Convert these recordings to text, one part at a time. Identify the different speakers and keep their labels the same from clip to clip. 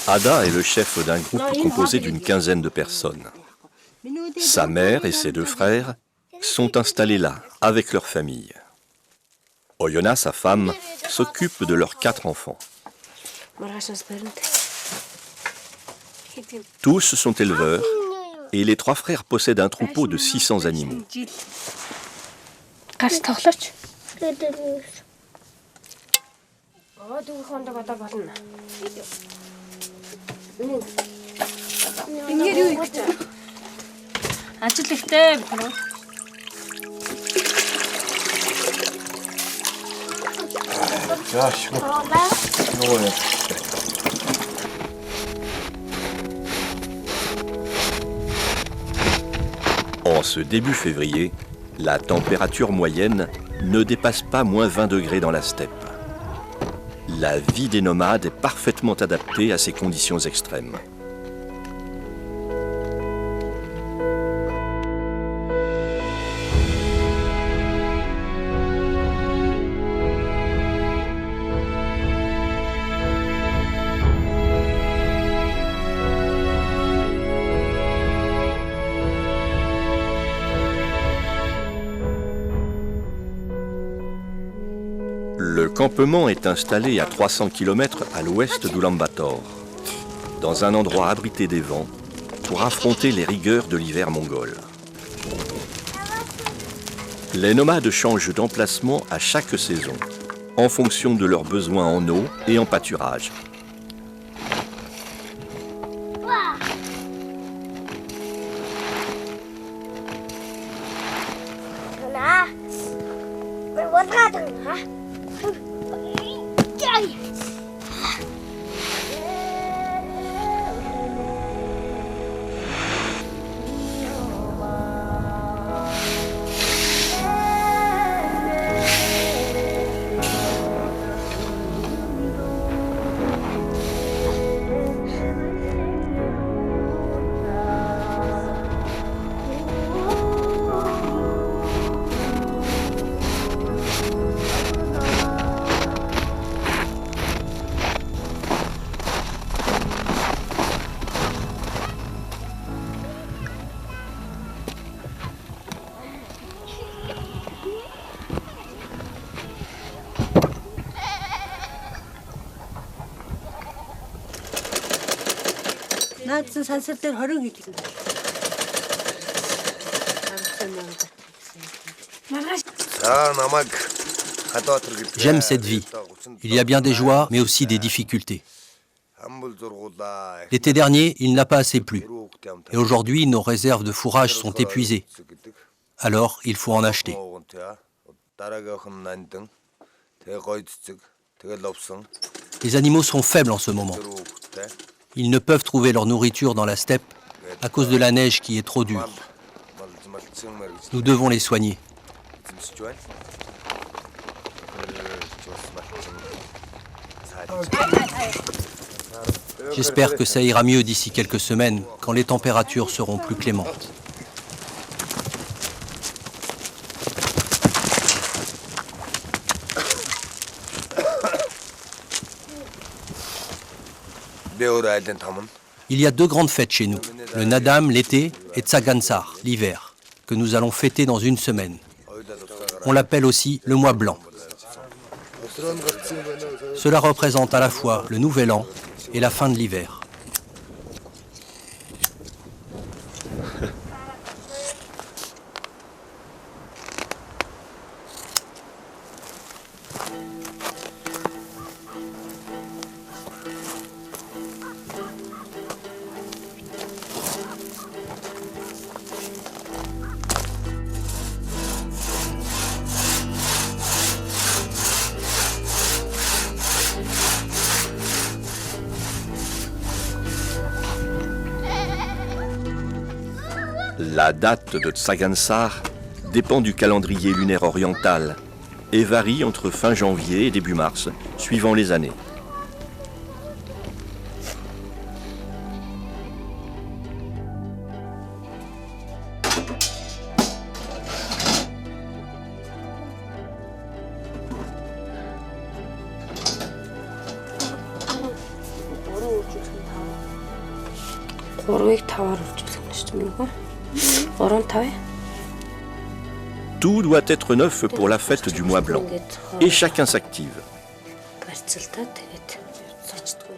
Speaker 1: Ada est le chef d'un groupe composé d'une quinzaine de personnes. Sa mère et ses deux frères sont installés là, avec leur famille. Oyona, sa femme, s'occupe de leurs 4 enfants. Tous sont éleveurs et les 3 frères possèdent un troupeau de 600 animaux. En ce début février, la température moyenne ne dépasse pas moins 20 degrés dans la steppe. La vie des nomades est parfaitement adaptée à ces conditions extrêmes. Le campement est installé à 300 km à l'ouest d'Oulan-Bator, dans un endroit abrité des vents, pour affronter les rigueurs de l'hiver mongol. Les nomades changent d'emplacement à chaque saison, en fonction de leurs besoins en eau et en pâturage.
Speaker 2: J'aime cette vie. Il y a bien des joies, mais aussi des difficultés. L'été dernier, il n'a pas assez plu. Et aujourd'hui, nos réserves de fourrage sont épuisées. Alors, il faut en acheter. Les animaux sont faibles en ce moment. Ils ne peuvent trouver leur nourriture dans la steppe à cause de la neige qui est trop dure. Nous devons les soigner. J'espère que ça ira mieux d'ici quelques semaines, quand les températures seront plus clémentes. Il y a 2 grandes fêtes chez nous, le Nadam l'été et Tsagansar l'hiver, que nous allons fêter dans 1 semaine. On l'appelle aussi le mois blanc. Cela représente à la fois le nouvel an et la fin de l'hiver.
Speaker 1: La date de Tsagansar dépend du calendrier lunaire oriental et varie entre fin janvier et début mars, suivant les années. Tout doit être neuf pour la fête du mois blanc, et chacun s'active.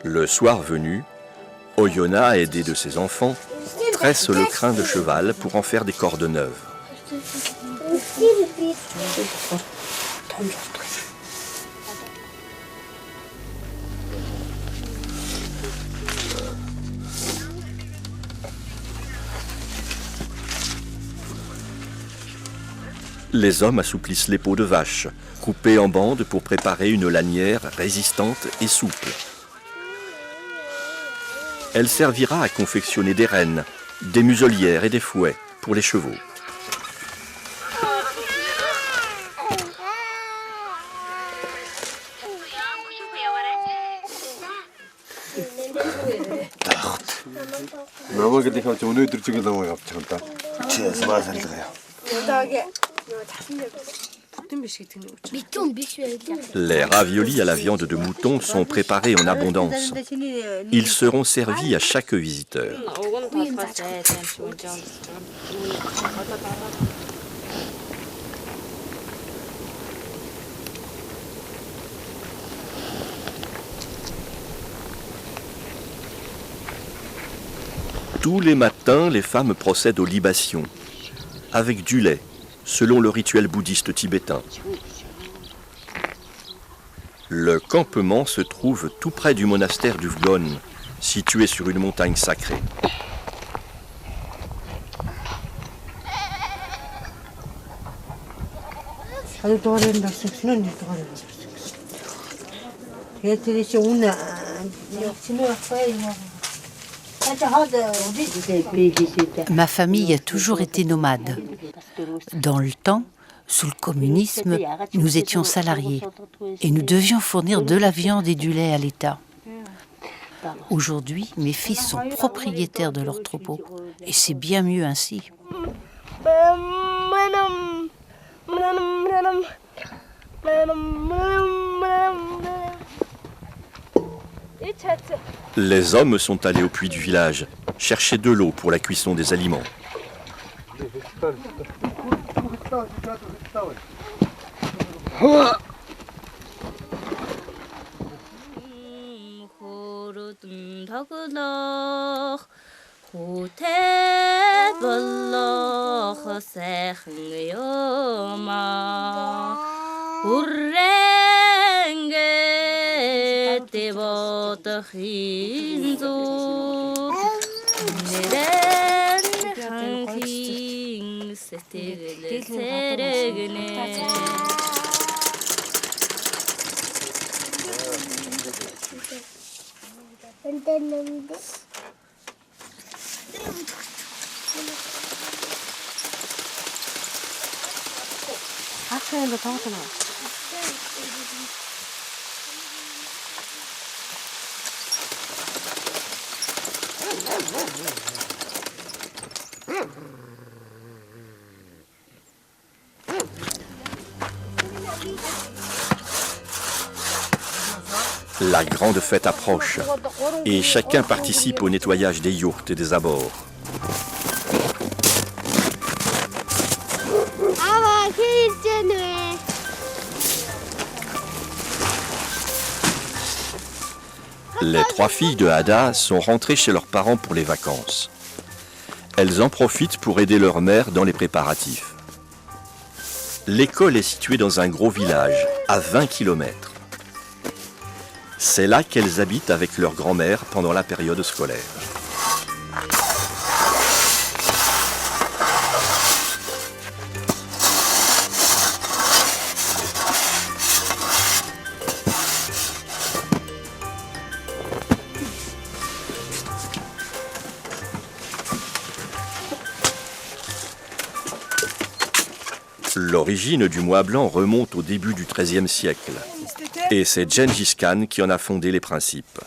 Speaker 1: Le soir venu, Oyona, aidée de ses enfants, tresse le crin de cheval pour en faire des cordes neuves. Les hommes assouplissent les peaux de vache, coupées en bandes pour préparer une lanière résistante et souple. Elle servira à confectionner des rênes, des muselières et des fouets pour les chevaux. Les raviolis à la viande de mouton sont préparés en abondance. Ils seront servis à chaque visiteur. Tous les matins, les femmes procèdent aux libations, avec du lait, selon le rituel bouddhiste tibétain. Le campement se trouve tout près du monastère du Vgon, situé sur une montagne sacrée.
Speaker 3: Ma famille a toujours été nomade. Dans le temps, sous le communisme, nous étions salariés et nous devions fournir de la viande et du lait à l'État. Aujourd'hui, mes fils sont propriétaires de leurs troupeaux et c'est bien mieux ainsi.
Speaker 1: Les hommes sont allés au puits du village, chercher de l'eau pour la cuisson des aliments. La grande fête approche et chacun participe au nettoyage des yourtes et des abords. Les trois filles de Ada sont rentrées chez leurs parents pour les vacances. Elles en profitent pour aider leur mère dans les préparatifs. L'école est située dans un gros village, à 20 km. C'est là qu'elles habitent avec leur grand-mère pendant la période scolaire. L'origine du mois blanc remonte au début du XIIIe siècle. Et c'est Gengis Khan qui en a fondé les principes.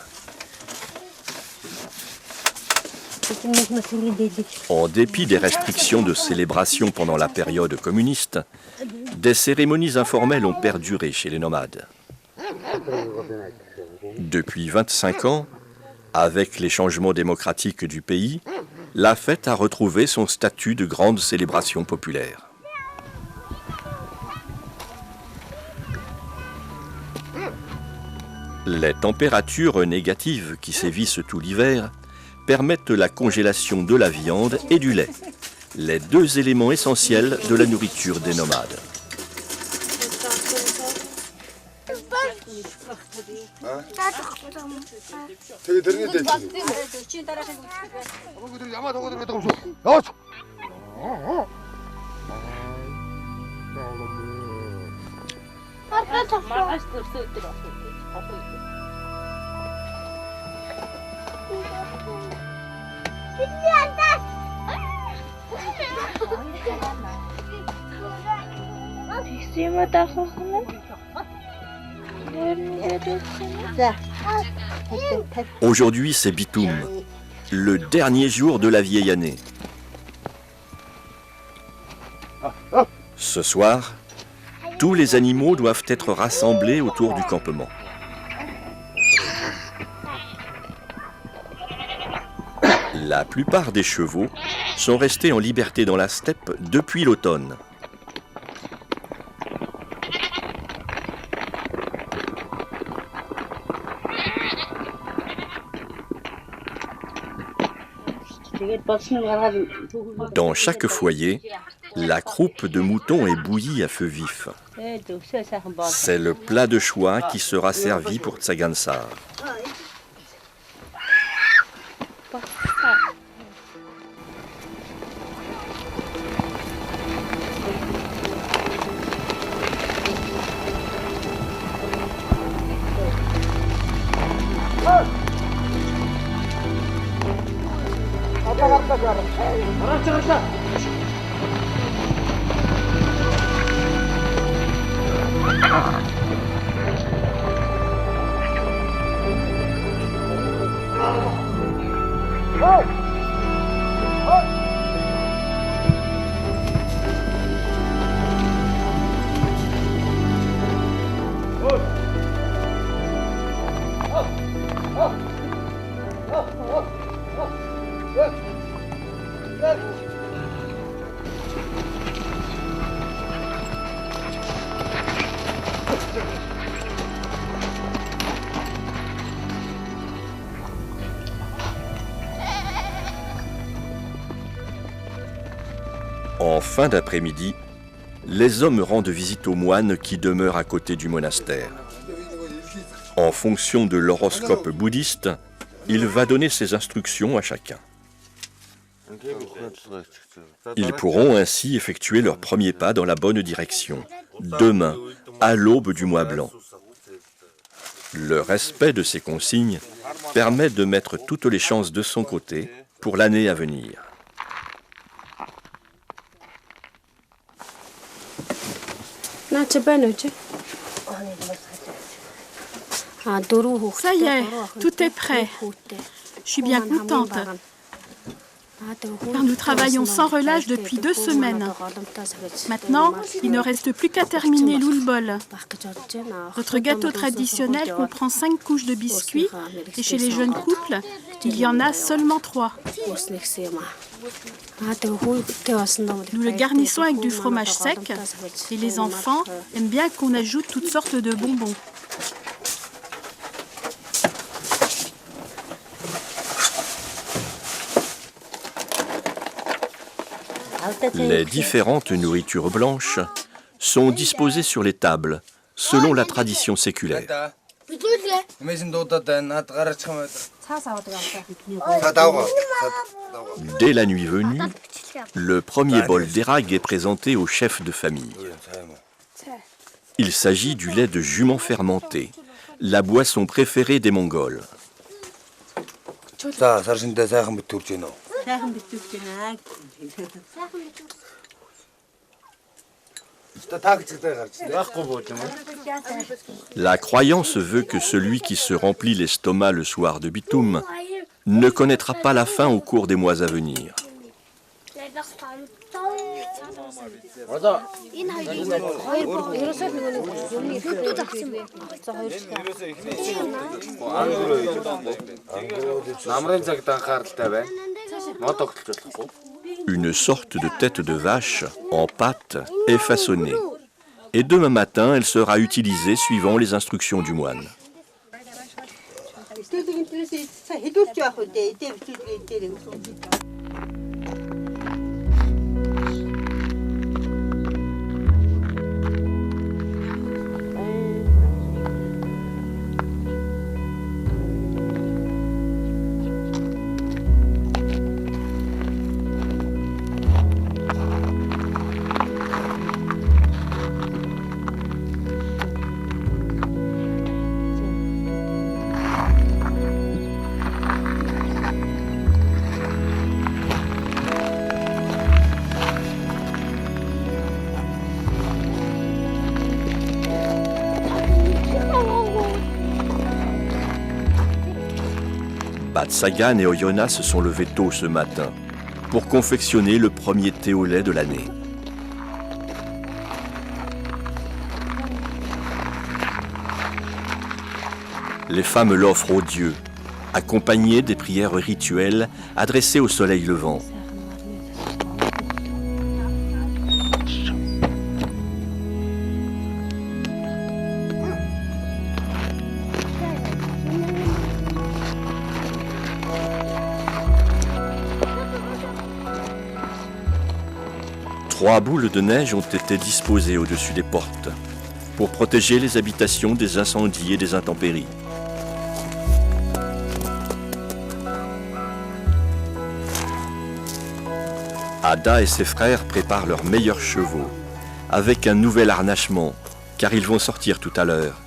Speaker 1: En dépit des restrictions de célébration pendant la période communiste, des cérémonies informelles ont perduré chez les nomades. Depuis 25 ans, avec les changements démocratiques du pays, la fête a retrouvé son statut de grande célébration populaire. Les températures négatives qui sévissent tout l'hiver permettent la congélation de la viande et du lait, les deux éléments essentiels de la nourriture des nomades. Aujourd'hui, c'est Bitoum, le dernier jour de la vieille année. Ce soir, tous les animaux doivent être rassemblés autour du campement. La plupart des chevaux sont restés en liberté dans la steppe depuis l'automne. Dans chaque foyer, la croupe de mouton est bouillie à feu vif. C'est le plat de choix qui sera servi pour Tsagansar. En fin d'après-midi, les hommes rendent visite aux moines qui demeurent à côté du monastère. En fonction de l'horoscope bouddhiste, il va donner ses instructions à chacun. Ils pourront ainsi effectuer leur premier pas dans la bonne direction, demain, à l'aube du mois blanc. Le respect de ces consignes permet de mettre toutes les chances de son côté pour l'année à venir.
Speaker 4: Ça y est, tout est prêt. Je suis bien contente, car nous travaillons sans relâche depuis 2 semaines. Maintenant, il ne reste plus qu'à terminer l'oulbol. Notre gâteau traditionnel comprend 5 couches de biscuits, et chez les jeunes couples, il y en a seulement 3. Nous le garnissons avec du fromage sec, et les enfants aiment bien qu'on ajoute toutes sortes de bonbons.
Speaker 1: Les différentes nourritures blanches sont disposées sur les tables, selon la tradition séculaire. Dès la nuit venue, le premier bol d'érag est présenté au chef de famille. Il s'agit du lait de jument fermenté, la boisson préférée des Mongols. La croyance veut que celui qui se remplit l'estomac le soir de Bitoum ne connaîtra pas la faim au cours des mois à venir. Une sorte de tête de vache en pâte est façonnée. Et demain matin, elle sera utilisée suivant les instructions du moine. Bat Sagan et Oyonnax se sont levés tôt ce matin pour confectionner le premier thé au lait de l'année. Les femmes l'offrent aux dieux, accompagnées des prières rituelles adressées au soleil levant. Trois boules de neige ont été disposées au-dessus des portes pour protéger les habitations des incendies et des intempéries. Ada et ses frères préparent leurs meilleurs chevaux avec un nouvel harnachement car ils vont sortir tout à l'heure.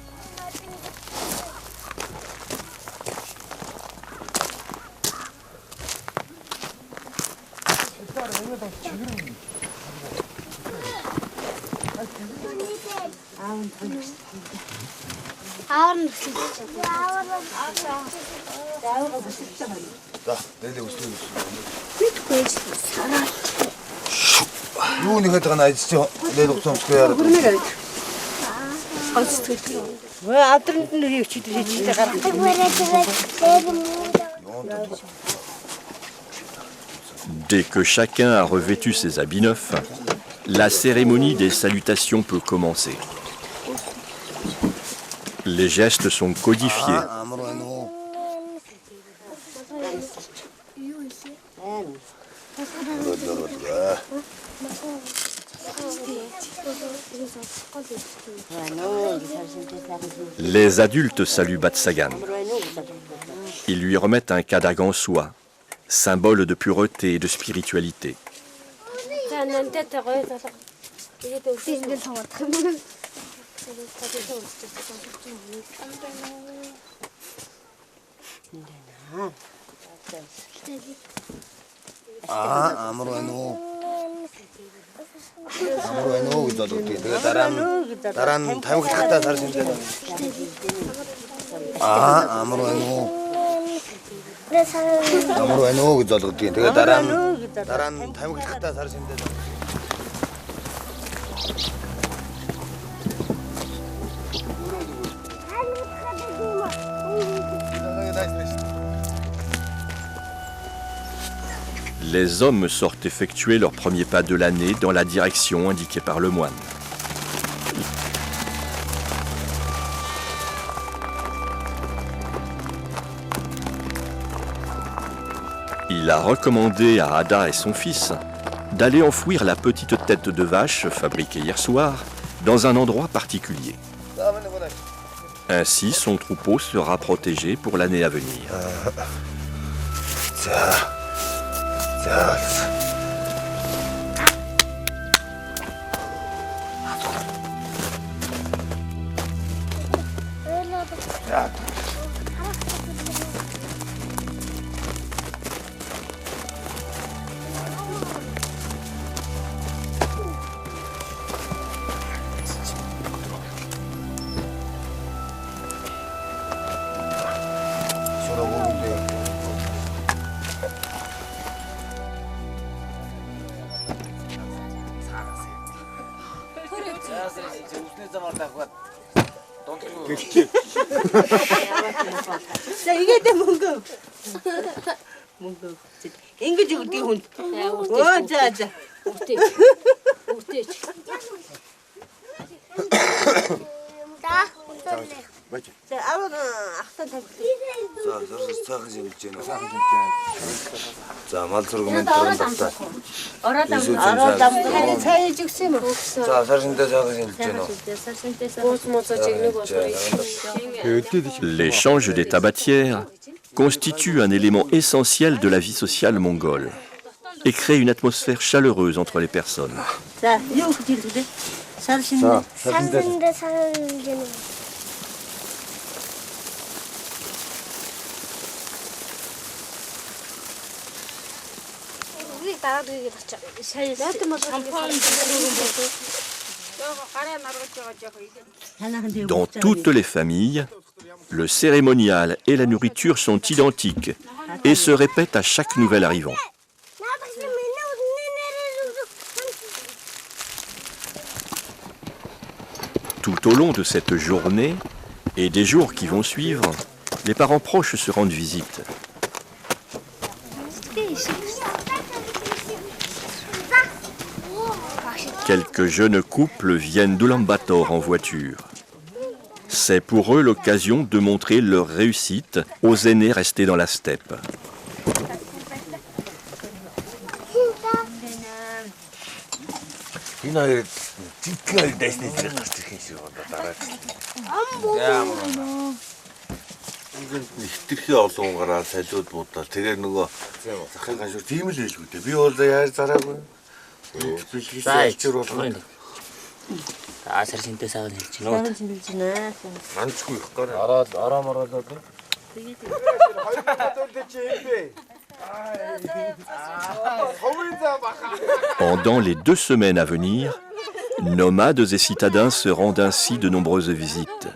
Speaker 1: Dès que chacun a revêtu ses habits neufs, la cérémonie des salutations peut commencer. Les gestes sont codifiés. Les adultes saluent Bat Sagan. Ils lui remettent un kadag en soie, symbole de pureté et de spiritualité. Les hommes sortent effectuer leur premier pas de l'année dans la direction indiquée par le moine. Il a recommandé à Ada et son fils d'aller enfouir la petite tête de vache fabriquée hier soir dans un endroit particulier. Ainsi, son troupeau sera protégé pour l'année à venir. L'échange des tabatières constitue un élément essentiel de la vie sociale mongole et crée une atmosphère chaleureuse entre les personnes. Dans toutes les familles, le cérémonial et la nourriture sont identiques et se répètent à chaque nouvel arrivant. Tout au long de cette journée et des jours qui vont suivre, les parents proches se rendent visite. Quelques jeunes couples viennent d'Oulan-Bator en voiture. C'est pour eux l'occasion de montrer leur réussite aux aînés restés dans la steppe. Pendant les 2 semaines à venir, nomades et citadins se rendent ainsi de nombreuses visites.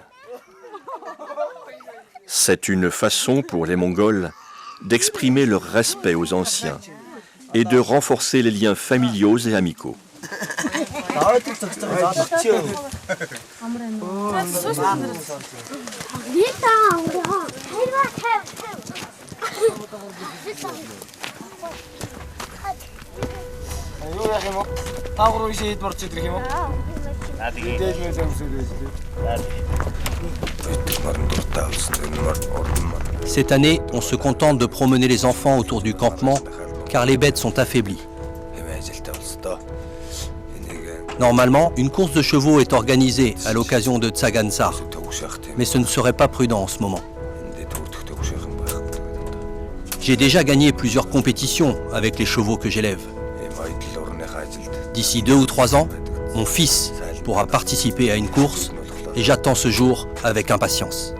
Speaker 1: C'est une façon pour les Mongols d'exprimer leur respect aux anciens et de renforcer les liens familiaux et amicaux.
Speaker 2: Cette année, on se contente de promener les enfants autour du campement car les bêtes sont affaiblies. Normalement, une course de chevaux est organisée à l'occasion de Tsagansar, mais ce ne serait pas prudent en ce moment. J'ai déjà gagné plusieurs compétitions avec les chevaux que j'élève. D'ici 2 ou 3 ans, mon fils pourra participer à une course et j'attends ce jour avec impatience.